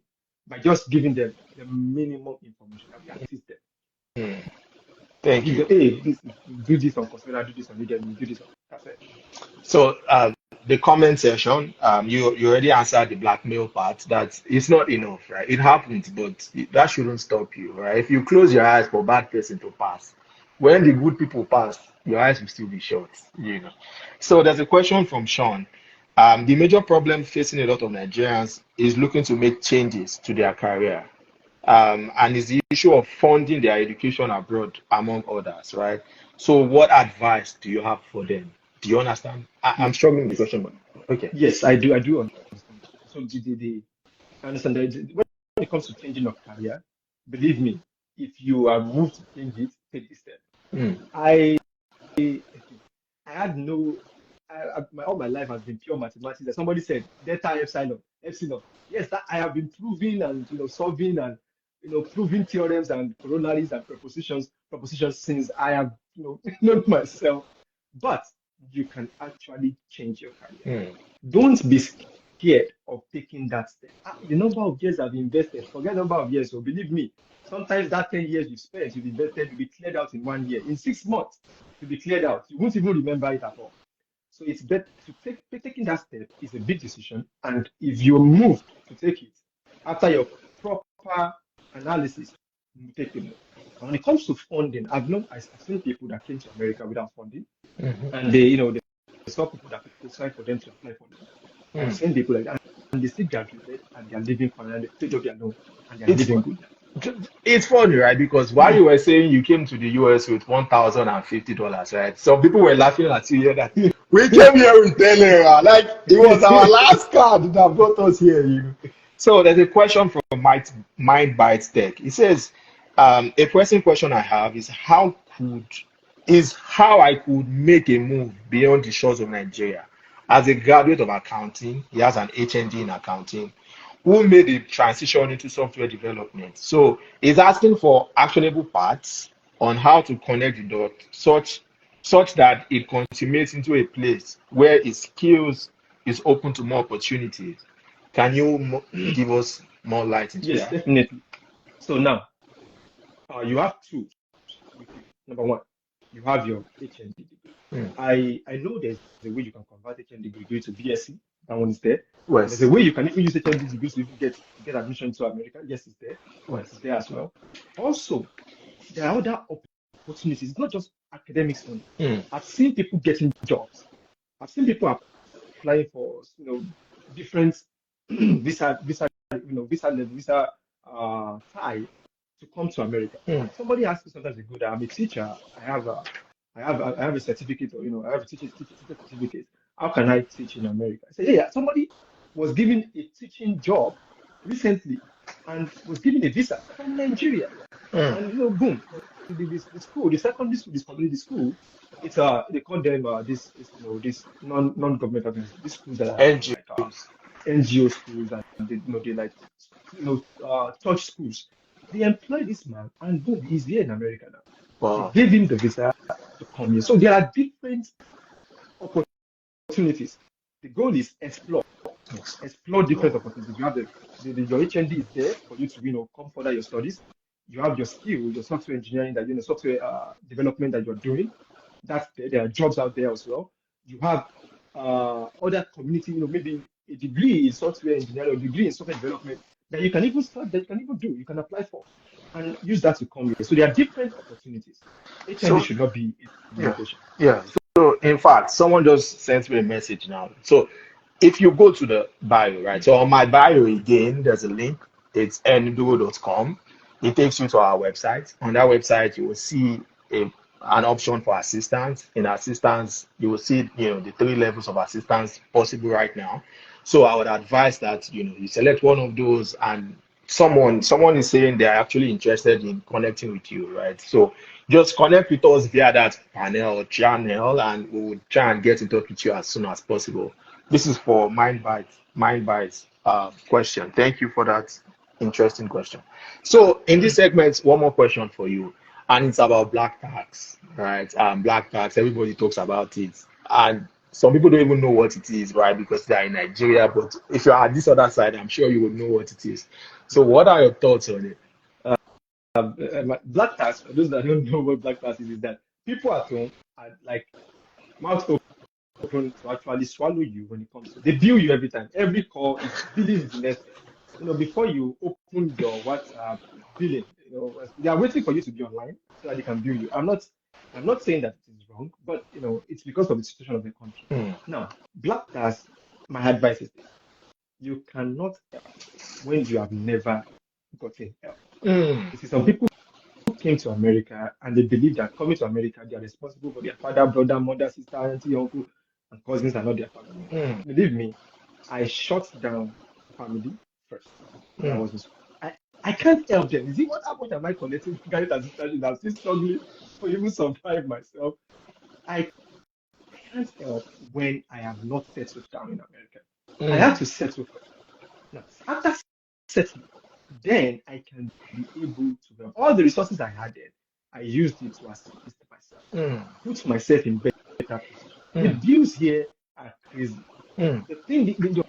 by just giving them the minimum information that will assist them. Thank Give you. them, hey, do this on Coursera, do this on Udemy, do this on. That's it. So, the comment section, you already answered the blackmail part. That it's not enough, right? It happens, but that shouldn't stop you, right? If you close your eyes for bad person to pass, when the good people pass, your eyes will still be shut. So there's a question from Sean. The major problem facing a lot of Nigerians is looking to make changes to their career, and it's the issue of funding their education abroad, among others, right? So, what advice do you have for them? Do you understand? I'm struggling with the Yes. question, but okay. Yes, I do. I do understand the question. So I understand that when it comes to changing your career, believe me, if you are moved to change it, take this step. Mm, I I had no, all my life has been pure mathematics. As somebody said, delta epsilon, epsilon. Yes, that I have been proving and solving and proving theorems and corollaries and propositions since I have known myself. But you can actually change your career. mm, Don't be scared of taking that step. The number of years I've invested, forget the number of years. So believe me, sometimes that 10 years you spent, you've invested, will be cleared out in 1 year. In 6 months, you'll be cleared out. You won't even remember it at all. So it's better to taking that step is a big decision. And if you're moved to take it after your proper analysis, you take the move. And when it comes to funding, I've seen people that came to America without funding, mhm, and they saw people that could co-sign for them to apply for them. I've mm. seen people like that, and they still graduated, and they are living fine, and they paid off their loan, and they are It's living fu- good it's funny, right? Because while you were saying you came to the US with $1,050, right? Some people were laughing at you here that we came here with 10 naira. Like it was our now. last card that brought us here. So there's a question from Mind Bites Tech. It says, a pressing question I have is how I could make a move beyond the shores of Nigeria. As a graduate of accounting, he has an HND in accounting, who made the transition into software development. So he's asking for actionable parts on how to connect the dots such that it consummates into a place where his skills is open to more opportunities. Can you give us more light into Yes, that? definitely. So now, you have tools with you. Number one, you have your HND degree. Mm. I know there's a way you can convert HND degree to BSc. That one is there. And there's a West. way you can even use HND degree to even get admission to America. Yes, it's there. It is West. there as well. Also, there are other opportunities. It's not just academics only. Mm. I've seen people getting jobs. I've seen people applying for different visa type to come to America. Mm. Somebody asked me sometimes ago that I'm a teacher. I have a certificate, or I have a teacher certificate. How can I teach in America? I said, yeah, somebody was given a teaching job recently and was given a visa from Nigeria. Mm. And boom, the school, the secondary school, this community school, it's they call them this non-government organizations, these schools that are like NGOs. NGO schools, and they like church schools. They employ this man, and boom, he's here in America now. They Wow. gave him the visa to come here. So there are different opportunities. The goal is explore different opportunities. You have your HND is there for you to come further your studies. You have your skill, your software engineering, that software development that you're doing. That's there. There are jobs out there as well. You have other community, maybe a degree in software engineering or degree in software development that you can even start, that you can even do, you can apply for and use that to come here. So there are different opportunities. HND So should not be a yeah, limitation. yeah. So in fact, someone just sent me a message now. So if you go to the bio, right? So on my bio again, there's a link. It's nduo.com. It takes you to our website. On that website, you will see an option for assistance. In assistance, you will see, the three levels of assistance possible right now. So I would advise that, you select one of those, and someone is saying they are actually interested in connecting with you, right? So just connect with us via that panel or channel, and we will try and get in touch with you as soon as possible. This is for Mind Bites question. Thank you for that interesting question. So in this segment, one more question for you, and it's about black tax, right? Black tax. Everybody talks about it, and some people don't even know what it is, right? Because they are in Nigeria. But if you're at this other side, I'm sure you would know what it is. So what are your thoughts on it? Black tax, for those that don't know what black tax is that people at home are like mouth open to actually swallow you when it comes to. They bill you every time. Every call is billing is nested. Before you open your WhatsApp, it's billing. They are waiting for you to be online so that they can bill you. I'm not saying that it is wrong, but it's because of the situation of the country. Hmm. Now, black tax, my advice is this: you cannot help when you have never gotten help. Hmm. You see, some people came to America and they believe that coming to America, they are responsible for their father, brother, mother, sister, auntie, uncle, and cousins are not their family. Hmm. Believe me, I shut down family first when I Hmm. was in school. I can't help them. You see, how much am I collecting guidance and assistance? I'm still struggling to even survive myself. I can't help when I have not settled down in America. I Hmm. have to settle first. Now, after settling, then I can be able to help. All the resources I had then, I used it to assist myself, Hmm. put myself in better position. The Hmm. bills here are crazy. Hmm. The thing, the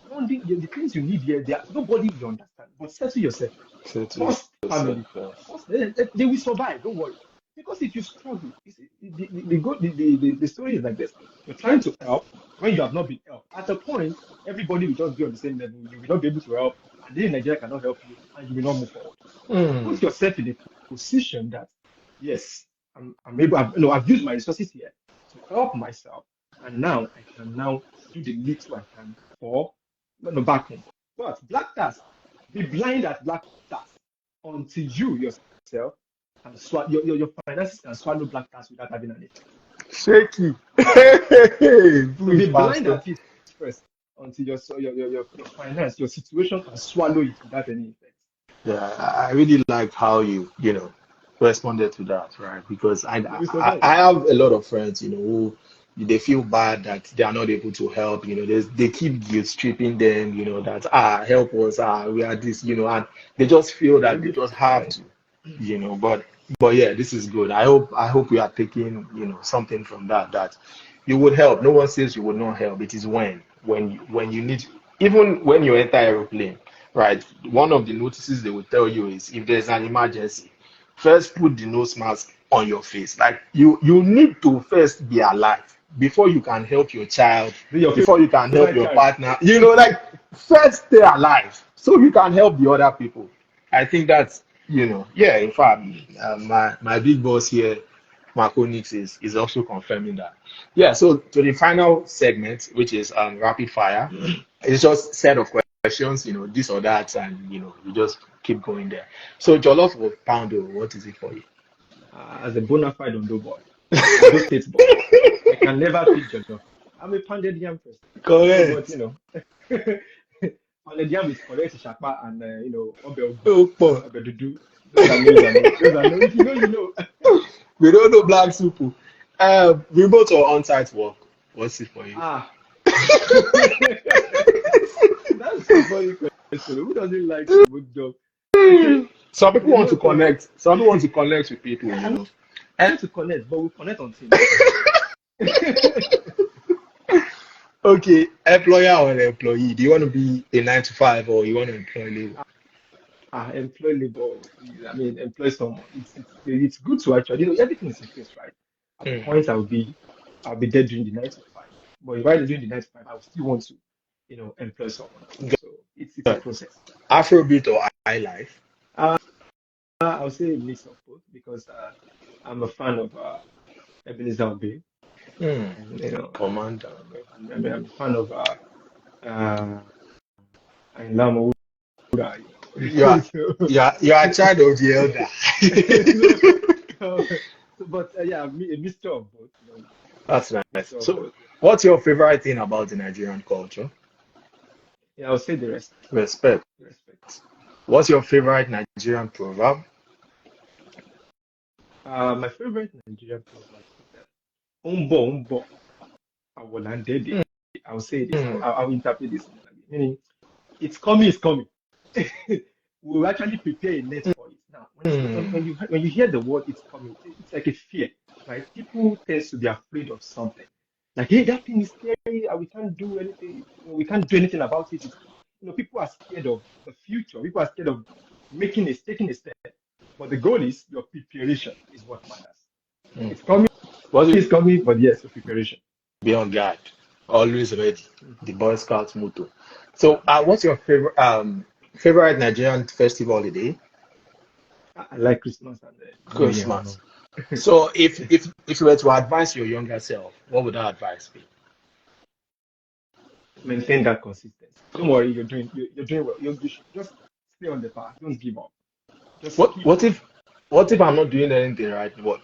funding, the things you need here, nobody will understand. But settle yourself. Say to First yourself family. first. First, they will survive. Don't worry. Because if you struggle, the story is like this. You're trying to help when you have not been helped. At a point, everybody will just be on the same level. You will not be able to help, and then Nigeria cannot help you, and you will not move forward. Hmm. Put yourself in a position that, yes, I'm able. I've used my resources here to help myself, and now I can now do the little I can for no back home. But black tax, be blind at black tax until you yourself can swallow your finances can swallow black tax without having an effect. Shaky. So Please, be blind Pastor. at it first until your finance, your situation can swallow it without any effect. Yeah, I really like how you responded to that, right? Because You will I survive. I have a lot of friends, who they feel bad that they are not able to help. They keep guilt tripping them, that help us, we are this, and they just feel You will that they be just have fine. to. But yeah, this is good. I hope we are taking, something from that you would help. No one says you would not help. It is when you need even when you enter aeroplane, right? One of the notices they will tell you is if there's an emergency, first put the nose mask on your face. Like you need to first be alive before you can help your child, Do your before you can help favorite your character. partner. Like first stay alive so you can help the other people. I think that's, yeah. In fact, my big boss here, Marconix, is also confirming that. Yeah. So to the final segment, which is rapid fire. It's just set of questions, this or that, and you just keep going there. So jollof or poundo, what is it for you? As a bona fide Ondo boy, Ondo State boy, I can never pick Jollof. I'm a pounded yam person. So, but Correct. pounded yam with correct shakpa and obe ogu, Opo. obe dudu. Those are names I know. Those are no. If you know, you know. We don't know black soup. Remote or on-site work, what's it for you? Ah, that's a funny question. Who doesn't like remote job? Okay, Some people want to remote. connect. Some people want to connect with people, I know And to connect, but we connect on Teams. okay, employer or employee? Do you want to be a 9 to 5 or you want to employ labor? Employ labor. I mean, employ someone. It's good to actually, everything is in place, right? At Hmm. points, I'll be there during the 9 to 5. But if I during the 9 to 5, I will still want to, employ someone too. So it's a Good. process. Afrobeat or high life? Uh, I'll say a mix of both because I'm a fan of Ebenezer Obey, Hmm. and Commander. I'm a fan of uh, Ayinla Omowura, You are so, you are a child of the elder. so, but yeah, a mixture of both, That's nice. mixture of So, both. Yeah, what's your favorite thing about the Nigerian culture? yeah, I'll say the respect, Respect. the respect. What's your favorite Nigerian proverb? My favorite Nigerian proverb is that "Umbo umbo awolandede." I'll say this. Hmm. I'll interpret this in a way, meaning it's coming, it's coming. We'll actually prepare a net for it. Now, Hmm. when you hear the word "it's coming," it's like a fear, right? People tend to be afraid of something. Like, hey, that thing is scary, and we can't do anything. We can't do anything about it. People are scared of the future. People are scared of taking a step. But the goal is your preparation is what matters. Hmm. It's coming, What's it's coming, but yes, your preparation. be on guard, always ready. Mhm. The Boy Scouts motto. So, what's your favorite Nigerian festival holiday? I like Christmas and New Year and Christmas. all. So, if you were to advise your younger self, what would that advice be? Maintain that consistency. Don't worry, you're doing well. You should just stay on the path. Don't give up. Just What keep what pushing. if what if I'm not doing anything right? What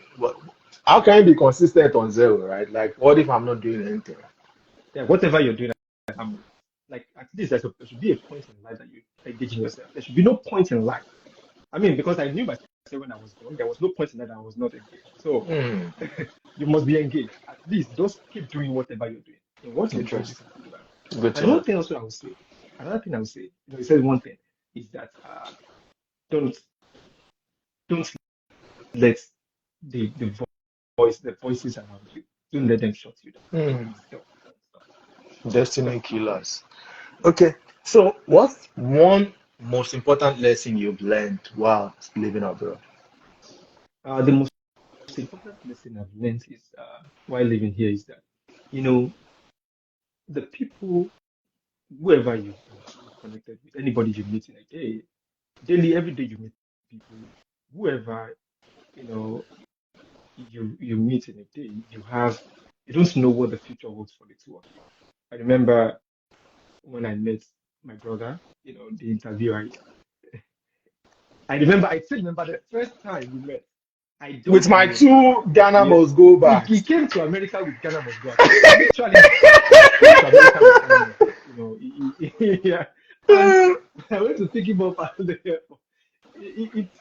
how can you be consistent on zero, right? Like what if I'm not doing anything? Yeah, whatever you're doing, like at least there should be a point in life that you engage in yourself. There should be no point in life. I mean, because I knew myself when I was born, there was no point in that I was not engaged. So Hmm, you must be engaged. At least just keep doing whatever you're doing. And what you're doing, interesting. just keep doing. Good And to know. one thing also I would say, another thing I would say, you said one thing is that don't don't let the voices around you, don't let them shut you down. Hmm, Please don't. destiny Just keep going. killers. Okay. So what's one most important lesson you've learned while living abroad? The most important lesson I've learned is while living here is that you know the people, whoever you've connected with, anybody you meet in a day, daily, every day you meet people, whoever you know you meet in a day, you don't know what the future holds for the two of you. I remember when I met my brother, the interviewer. I still remember the first time we met. I With don't my know. two Ghana Yeah, must go he bags. came to America with Ghana must go account. Literally, he came to America with Ghana must go. Yeah. And I went to pick him up at the airport. It's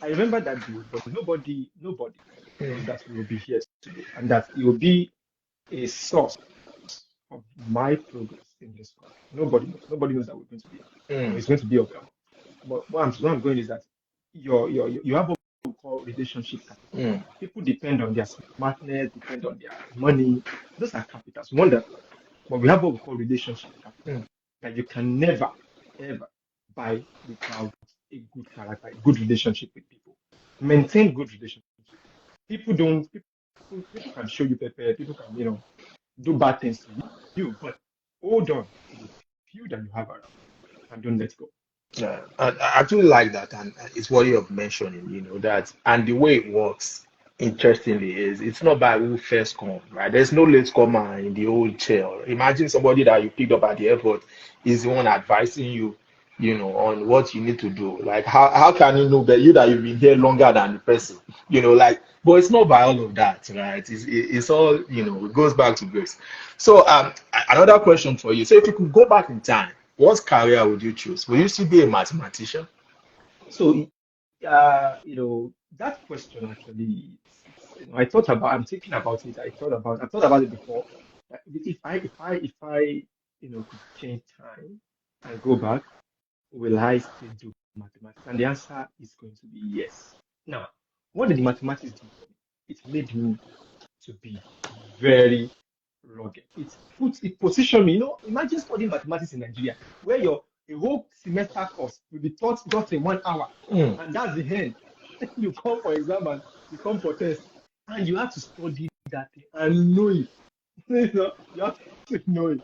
I remember that day, but nobody knows that we will be here today, and that it will be a source of my progress in this country. Nobody knows. Nobody knows that we're going to be, Hmm, it's going to be of help. But what I'm going is that you have what we call relationship capital. hmm, People depend on their smartness, depend on their money. Those are capitals, wonderful. But we have what we call relationship capital. hmm. that you can never, ever buy without a good character, a good relationship with people. Maintain good relationship. People don't, people can show you pepper, people can, do bad things to you, but hold on to the few that you have around and don't let go. Yeah, I actually like that, and it's what you're mentioning, that, and the way it works, interestingly, is it's not by who first come, right? There's no late comer in the old chair. Imagine somebody that you picked up at the airport is the one advising you, on what you need to do. Like, how can you know that you've been here longer than the person, like, but it's not by all of that, right? It's all, it goes back to grace. So, another question for you. So, if you could go back in time, what career would you choose? Will you still be a mathematician? So, that question actually, I thought about, I'm thinking about it. I thought about it before. If I, could change time and go back, will I still do mathematics? And the answer is going to be yes. Now, what did mathematics do for me? It made me to be very rugged. It positioned me. Imagine studying mathematics in Nigeria, where your a whole semester course will be taught just in 1 hour, Hmm. and that's the end. You come for exam and you come for test, and you have to study that thing and know it. You have to know it.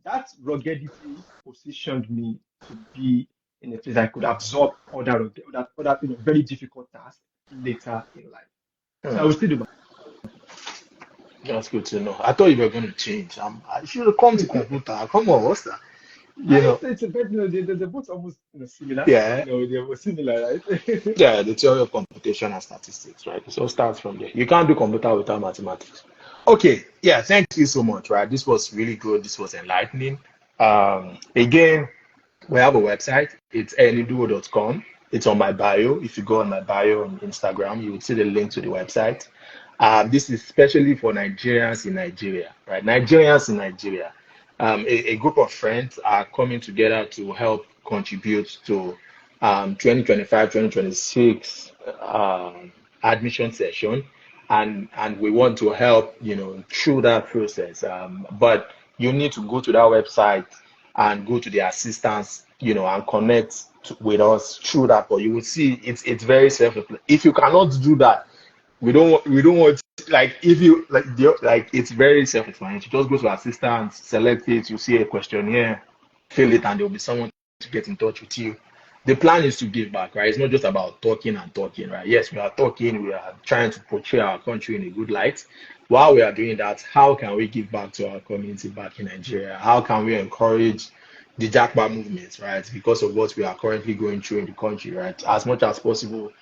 That ruggedity positioned me to be in a place I could absorb other very difficult tasks later in life. So I will Hmm. still do That's good to know. I thought you were going to change. I should have come to my. computer. Come on, what's that? You I know, it's a bit, they're both almost similar. yeah, They were similar, right? yeah, the theory of computation and statistics, right? So starts from there. You can't do computer without mathematics. Okay, yeah, thank you so much, right? This was really good. This was enlightening. Again, we have a website. It's eniduo.com. It's on my bio. If you go on my bio on Instagram, you will see the link to the website. This is especially for Nigerians in Nigeria, right? Nigerians in Nigeria. A group of friends are coming together to help contribute to 2025-2026 admission session, and we want to help, through that process. But you need to go to that website and go to the assistance, and connect with us through that. But you will see it's very self. If you cannot do that, we don't want, like, if you like it's very self-explanatory. Just go to assistance, select it, you see a questionnaire, fill it, and there'll be someone to get in touch with you. The plan is to give back, right? It's not just about talking and talking, right? Yes, we are talking, we are trying to portray our country in a good light. While we are doing that, how can we give back to our community back in Nigeria? How can we encourage the Jackpot movement, right? Because of what we are currently going through in the country, right? As much as possible,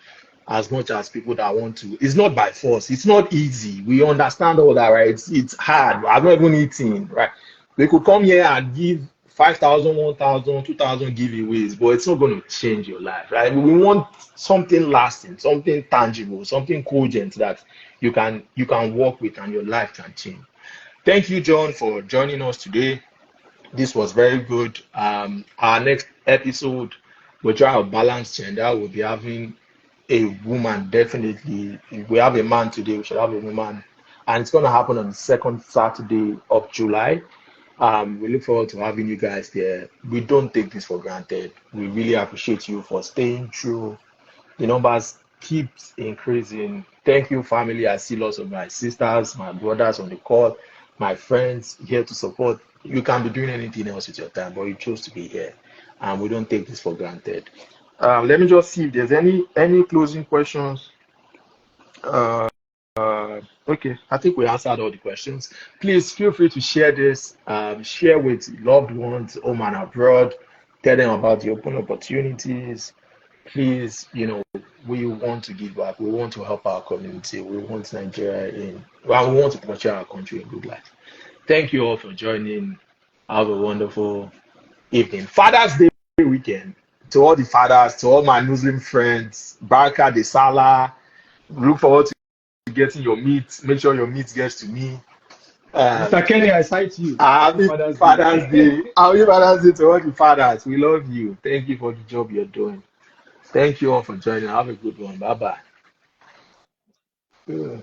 as much as people that want to. It's not by force. It's not easy. We understand all that, right? It's hard. I've not even eaten, right? They could come here and give 5,000, 1,000, 2,000 giveaways, but it's not going to change your life, right? We want something lasting, something tangible, something cogent that you can work with and your life can change. Thank you, John, for joining us today. This was very good. Our next episode, we'll try a balanced gender. We'll be having a woman, definitely. If we have a man today, we should have a woman. And it's going to happen on the second Saturday of July. We look forward to having you guys there. We don't take this for granted. We really appreciate you for staying true. The numbers keeps increasing. Thank you, family. I see lots of my sisters, my brothers on the call, my friends here to support. You can be doing anything else with your time, but you chose to be here, and we don't take this for granted. Let me just see if there's any closing questions. Uh, okay, I think we answered all the questions. Please feel free to share this, share with loved ones, home and abroad. Tell them about the open opportunities. Please, we want to give back. We want to help our community. We want Nigeria well, we want to portray our country in good light. Thank you all for joining. Have a wonderful evening. Father's Day weekend. To all the fathers, to all my Muslim friends, Baraka de Salah. Look forward to getting your meat. Make sure your meat gets to me. Mr. Um, Kenny, I cite you. Happy Happy Father's Father's Day. Day. Happy Father's Day to all the fathers. We love you. Thank you for the job you're doing. Thank you all for joining. Have a good one. Bye bye.